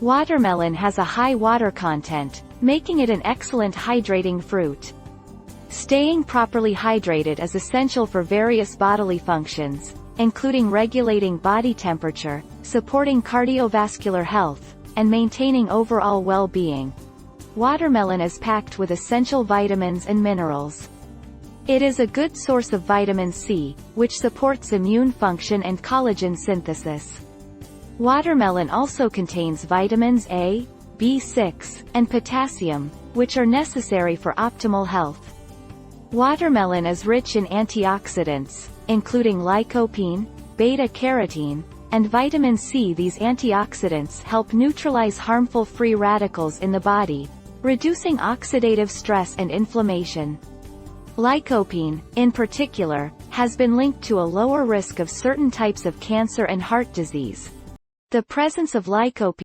Watermelon has a high water content, making it an excellent hydrating fruit. Staying properly hydrated is essential for various bodily functions, including regulating body temperature, supporting cardiovascular health, and maintaining overall well-being. Watermelon is packed with essential vitamins and minerals. It is a good source of vitamin C, which supports immune function and collagen synthesis. Watermelon also contains vitamins A, B6, and potassium, which are necessary for optimal health. Watermelon is rich in antioxidants, including lycopene, beta-carotene, and vitamin C. These antioxidants help neutralize harmful free radicals in the body, reducing oxidative stress and inflammation. Lycopene, in particular, has been linked to a lower risk of certain types of cancer and heart disease. The presence of lycopene